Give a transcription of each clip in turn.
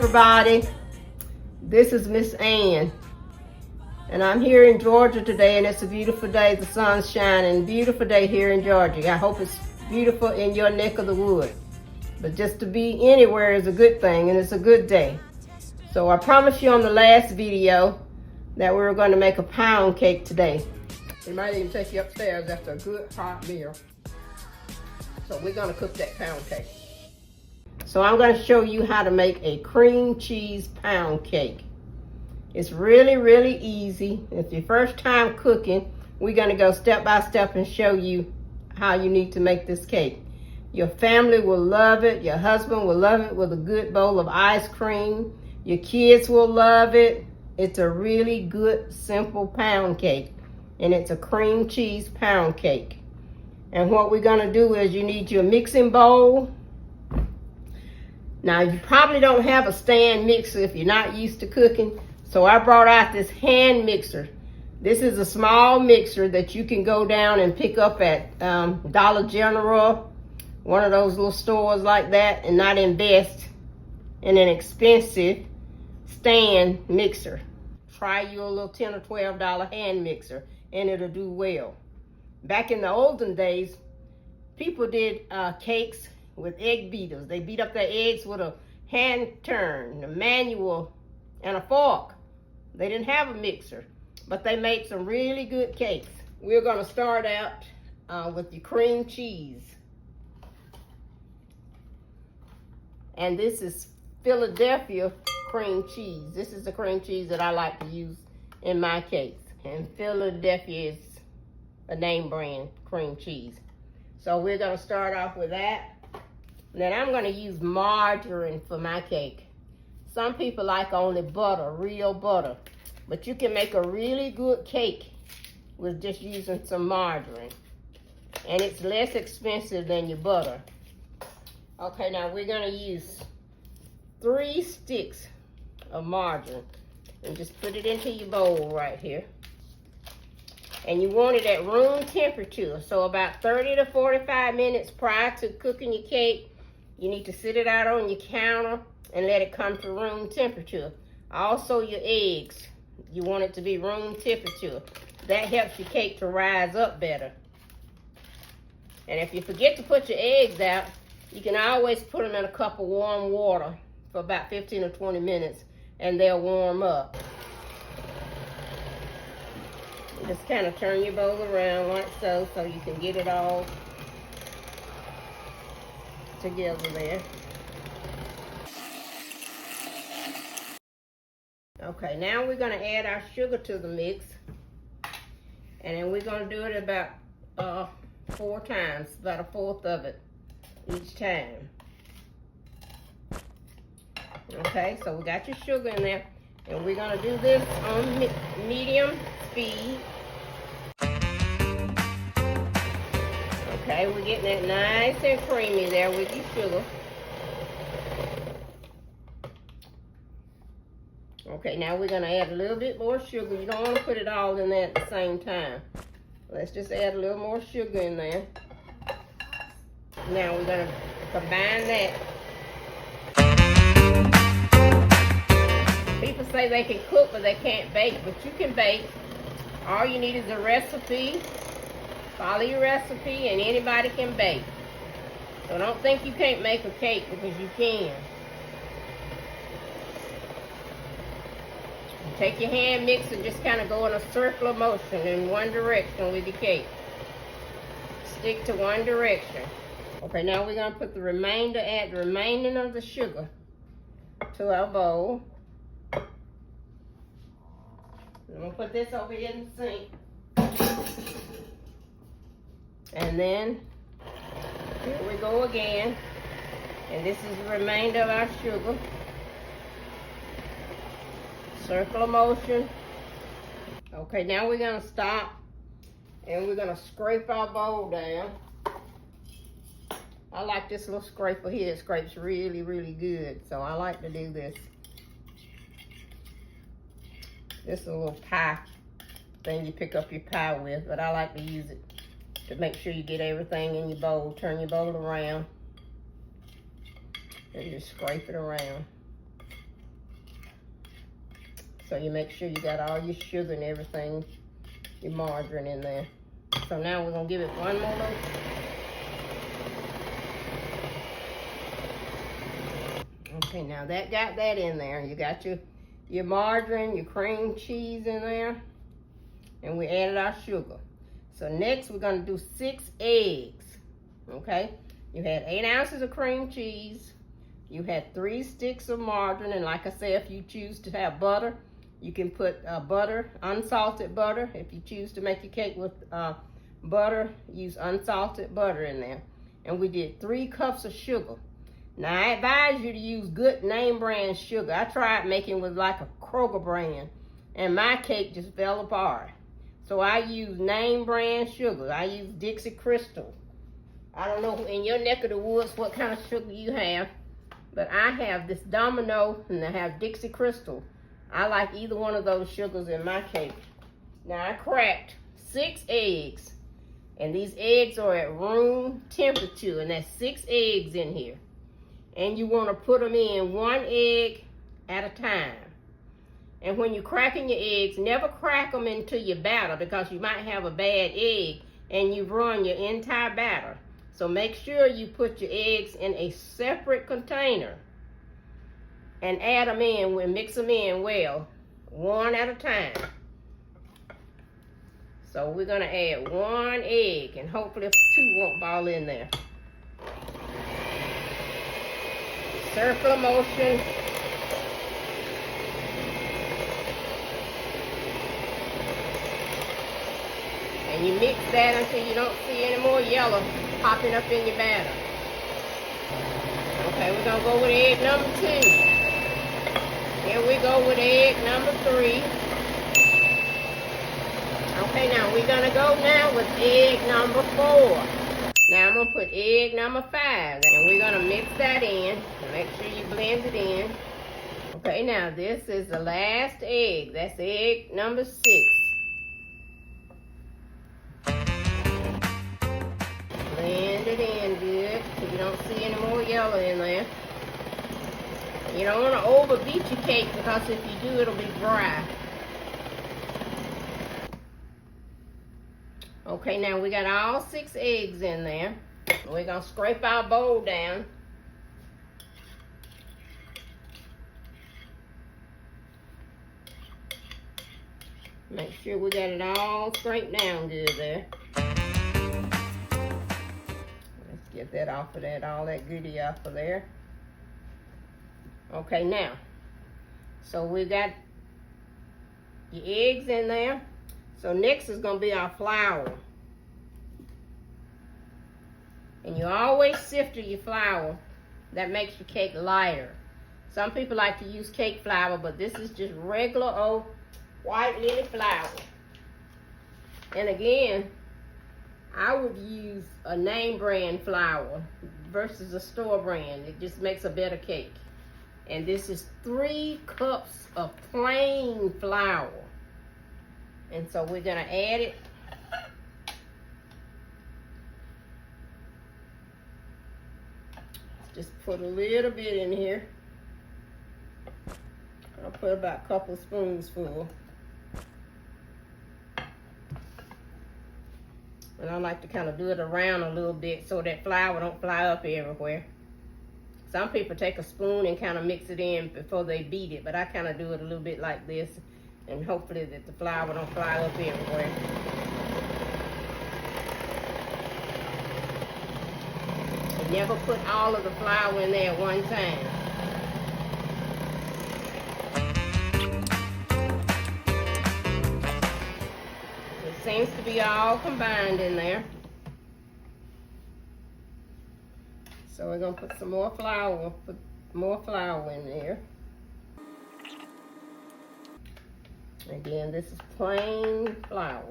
everybody. This is Miss Ann, and I'm here in Georgia today, and it's a beautiful day. The sun's shining. Beautiful day here in Georgia. I hope it's beautiful in your neck of the wood. But just to be anywhere is a good thing, and it's a good day. So I promised you on the last video that we were going to make a pound cake today. We might even take you upstairs after a good hot meal. So we're going to cook that pound cake. So I'm going to show you how to make a cream cheese pound cake. It's really easy. It's your first time cooking. We're going to go step by step and show you how you need to make this cake. Your family will love it. Your husband will love it with a good bowl of ice cream. Your kids will love it. It's a really good, simple pound cake. And it's a cream cheese pound cake. And what we're going to do is you need your mixing bowl. Now, you probably don't have a stand mixer if you're not used to cooking. So I brought out this hand mixer. This is a small mixer that you can go down and pick up at Dollar General, one of those little stores like that, and not invest in an expensive stand mixer. Try you a little $10 or $12 hand mixer and it'll do well. Back in the olden days, people did cakes with egg beaters. They beat up their eggs with a hand turn, a manual, and a fork. They didn't have a mixer, but they made some really good cakes. We're gonna start out with your cream cheese. And this is Philadelphia cream cheese. This is the cream cheese that I like to use in my cakes. And Philadelphia is a name brand cream cheese. So we're gonna start off with that. Then I'm gonna use margarine for my cake. Some people like only butter, real butter. But you can make a really good cake with just using some margarine. And it's less expensive than your butter. Okay, now we're gonna use 3 sticks of margarine. And just put it into your bowl right here. And you want it at room temperature. So about 30 to 45 minutes prior to cooking your cake, you need to sit it out on your counter and let it come to room temperature. Also your eggs, you want it to be room temperature. That helps your cake to rise up better. And if you forget to put your eggs out, you can always put them in a cup of warm water for about 15 or 20 minutes and they'll warm up. Just kind of turn your bowl around like so you can get it all together there. Okay, now we're going to add our sugar to the mix. And then we're going to do it about 4 times, about 1/4 of it each time. Okay, so we got your sugar in there. And we're going to do this on medium speed. Okay, we're getting it nice and creamy there with your sugar. Okay, now we're going to add a little bit more sugar. You don't want to put it all in there at the same time. Let's just add a little more sugar in there. Now we're going to combine that. People say they can cook but they can't bake, but you can bake. All you need is a recipe. Follow your recipe and anybody can bake. So don't think you can't make a cake because you can. Take your hand mix and just kind of go in a circular motion in one direction with your cake. Stick to one direction. Okay, now we're going to put add the remaining of the sugar to our bowl. I'm going to put this over here in the sink. And then, here we go again. And this is the remainder of our sugar. Circular motion. Okay, now we're going to stop. And we're going to scrape our bowl down. I like this little scraper here. It scrapes really good. So I like to do this. This is a little pie thing you pick up your pie with, but I like to use it to make sure you get everything in your bowl. Turn your bowl around and just scrape it around. So you make sure you got all your sugar and everything, your margarine in there. So now we're gonna give it one more look. Okay, now that got that in there. You got your margarine, your cream cheese in there, and we added our sugar. So next we're gonna do 6 eggs, okay? You had 8 ounces of cream cheese, you had 3 sticks of margarine, and like I said, if you choose to have butter, you can put butter, unsalted butter. If you choose to make your cake with butter, use unsalted butter in there. And we did 3 cups of sugar. Now I advise you to use good name brand sugar. I tried making with like a Kroger brand, and my cake just fell apart. So I use name brand sugar. I use Dixie Crystal. I don't know in your neck of the woods what kind of sugar you have, but I have this Domino and I have Dixie Crystal. I like either one of those sugars in my cake. Now I cracked 6 eggs, and these eggs are at room temperature, and that's 6 eggs in here. And you want to put them in 1 egg at a time. And when you're cracking your eggs, never crack them into your batter, because you might have a bad egg and you've run your entire batter. So make sure you put your eggs in a separate container and add them in, and mix them in well, 1 at a time. So we're gonna add 1 egg, and hopefully 2 won't fall in there. Circular motion. And you mix that until you don't see any more yellow popping up in your batter. Okay, we're gonna go with egg number 2. Here we go with egg number 3. Okay, now we're gonna go now with egg number 4. Now I'm gonna put egg number 5, and we're gonna mix that in. Make sure you blend it in. Okay, now this is the last egg. That's egg number 6. Blend it in good so you don't see any more yellow in there. You don't want to overbeat your cake, because if you do, it'll be dry. Okay, now we got all 6 eggs in there. We're gonna scrape our bowl down. Make sure we got it all scraped down good there. Let's get that off of that, all that goodie off of there. Okay, now, so we got your eggs in there. So next is gonna be our flour. And you always sift your flour. That makes your cake lighter. Some people like to use cake flour, but this is just regular old white lily flour. And again, I would use a name brand flour versus a store brand. It just makes a better cake. And this is 3 cups of plain flour. And so we're gonna add it. Just put a little bit in here. I'll put about a couple spoons full. And I like to kind of do it around a little bit so that flour don't fly up everywhere. Some people take a spoon and kind of mix it in before they beat it, but I kind of do it a little bit like this, and hopefully that the flour don't fly up everywhere. And never put all of the flour in there at one time. It seems to be all combined in there. So we're gonna put some more flour, in there. Again, this is plain flour.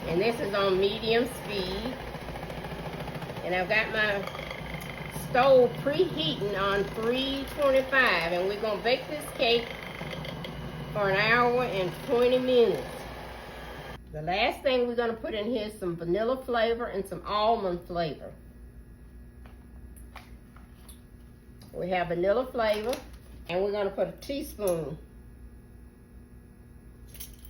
And this is on medium speed. And I've got my stove preheating on 325, and we're gonna bake this cake for 1 hour and 20 minutes. The last thing we're gonna put in here is some vanilla flavor and some almond flavor. We have vanilla flavor, And we're gonna put a teaspoon.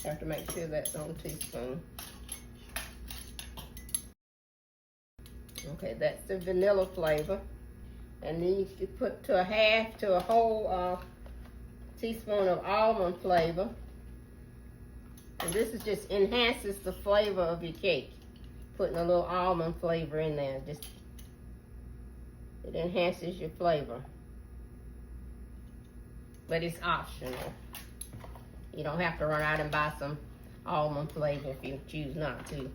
Have to make sure that's on a teaspoon. Okay, that's the vanilla flavor. And then you can put to a half to a whole teaspoon of almond flavor. And this is just enhances the flavor of your cake. Putting a little almond flavor in there, just it enhances your flavor. But it's optional. You don't have to run out and buy some almond flavor if you choose not to.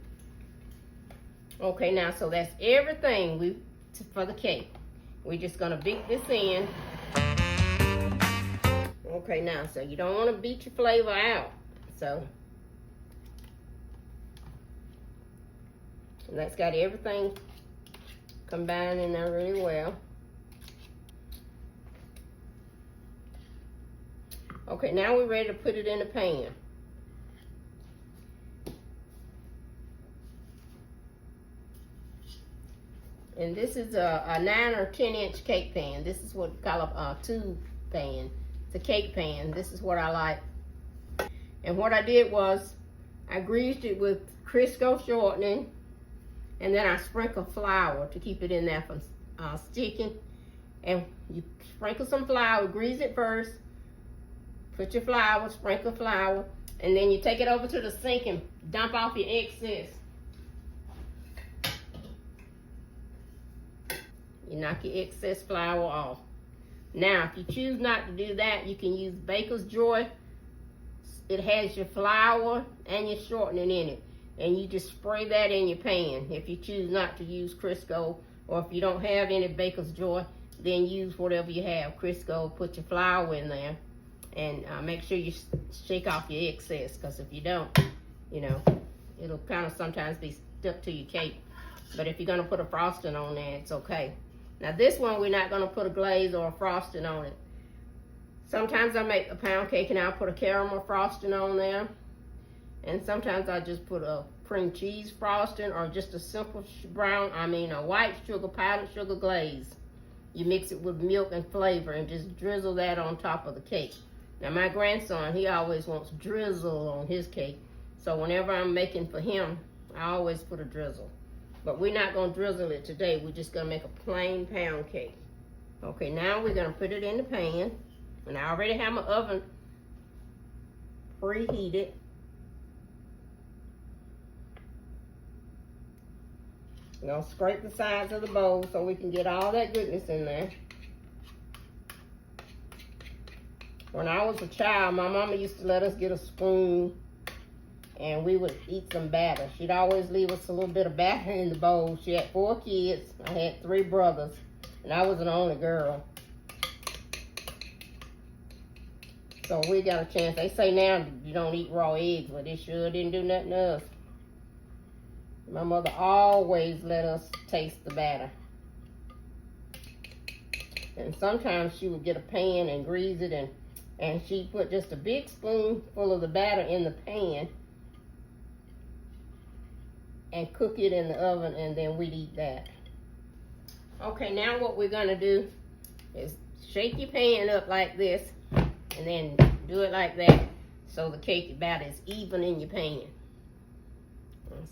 Okay, now so that's everything for the cake. We're just gonna beat this in. Okay, now so you don't want to beat your flavor out. So that's got everything combined in there really well. Okay, now we're ready to put it in the pan. And this is a 9 or 10 inch cake pan. This is what we call a tube pan. It's a cake pan. This is what I like. And what I did was I greased it with Crisco shortening, and then I sprinkled flour to keep it in there from sticking. And you sprinkle some flour, grease it first, put your flour, sprinkle flour, and then you take it over to the sink and dump off your excess. You knock your excess flour off. Now, if you choose not to do that, you can use Baker's Joy. It has your flour and your shortening in it. And you just spray that in your pan. If you choose not to use Crisco, or if you don't have any Baker's Joy, then use whatever you have. Crisco, put your flour in there. And make sure you shake off your excess, because if you don't, you know, it'll kind of sometimes be stuck to your cake. But if you're going to put a frosting on there, it's okay. Now this one, we're not going to put a glaze or a frosting on it. Sometimes I make a pound cake and I'll put a caramel frosting on there. And sometimes I just put a cream cheese frosting, or just a simple a white sugar, powdered sugar glaze. You mix it with milk and flavor and just drizzle that on top of the cake. Now my grandson, he always wants drizzle on his cake. So whenever I'm making for him, I always put a drizzle. But we're not gonna drizzle it today. We're just gonna make a plain pound cake. Okay, now we're gonna put it in the pan. And I already have my oven preheated. I'm gonna scrape the sides of the bowl so we can get all that goodness in there. When I was a child, my mama used to let us get a spoon and we would eat some batter. She'd always leave us a little bit of batter in the bowl. She had 4 kids. I had 3 brothers, and I was an only girl. So we got a chance. They say now you don't eat raw eggs, but it sure didn't do nothing to us. My mother always let us taste the batter. And sometimes she would get a pan and grease it, and she'd put just a big spoonful of the batter in the pan and cook it in the oven, and then we'd eat that. Okay, now what we're gonna do is shake your pan up like this, and then do it like that, so the cake batter is even in your pan.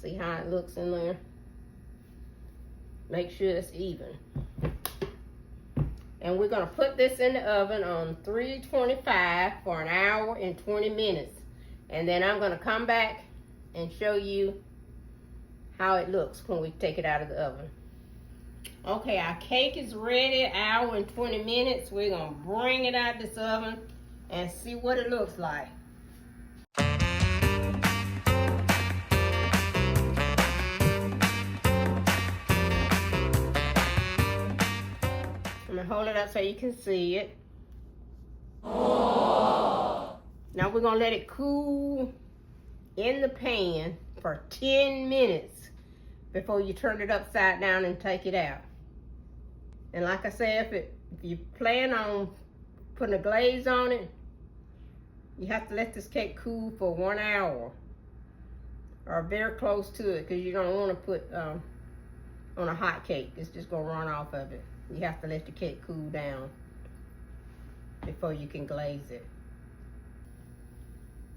See how it looks in there? Make sure it's even. And we're gonna put this in the oven on 325 for an hour and 20 minutes. And then I'm gonna come back and show you how it looks when we take it out of the oven. Okay, our cake is ready, an hour and 20 minutes. We're gonna bring it out this oven and see what it looks like. I'm gonna hold it up so you can see it. Oh. Now we're gonna let it cool in the pan for 10 minutes before you turn it upside down and take it out. And like I said, if you plan on putting a glaze on it, you have to let this cake cool for 1 hour or very close to it, because you don't want to put on a hot cake. It's just gonna run off of it. You have to let the cake cool down. before you can glaze it.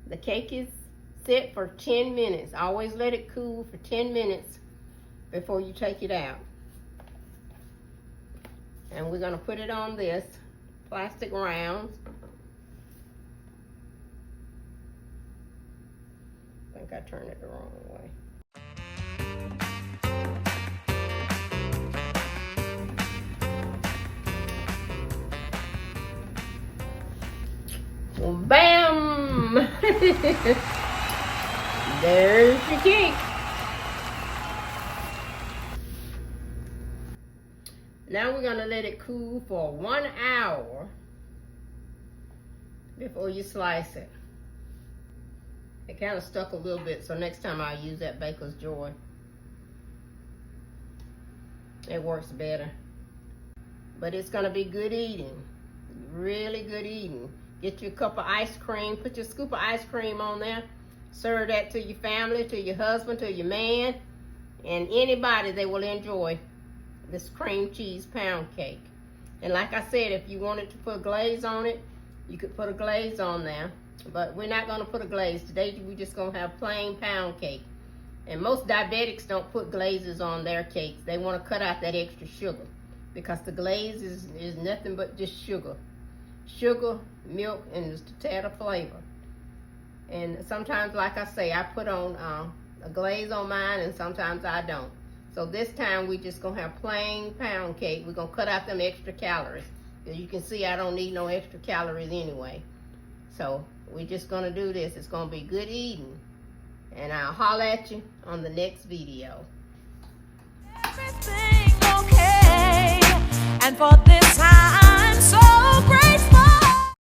The cake is set for 10 minutes. Always let it cool for 10 minutes before you take it out. And we're gonna put it on this plastic round. I think I turned it the wrong way. Well, bam! There's your cake. Now we're gonna let it cool for 1 hour before you slice it. It kind of stuck a little bit, so next time I'll use that Baker's Joy. It works better. But it's gonna be good eating, really good eating. Get you a cup of ice cream, put your scoop of ice cream on there. Serve that to your family, to your husband, to your man, and anybody. They will enjoy this cream cheese pound cake. And like I said, if you wanted to put a glaze on it, you could put a glaze on there. But we're not gonna put a glaze. Today we're just gonna have plain pound cake. And most diabetics don't put glazes on their cakes. They wanna cut out that extra sugar, because the glaze is nothing but just sugar. Sugar, milk, and just a tad of flavor. And sometimes, like I say, I put on a glaze on mine, and sometimes I don't. So this time we just gonna have plain pound cake. We're gonna cut out them extra calories. As you can see, I don't need no extra calories anyway. So we're just gonna do this. It's gonna be good eating. And I'll holler at you on the next video. Everything.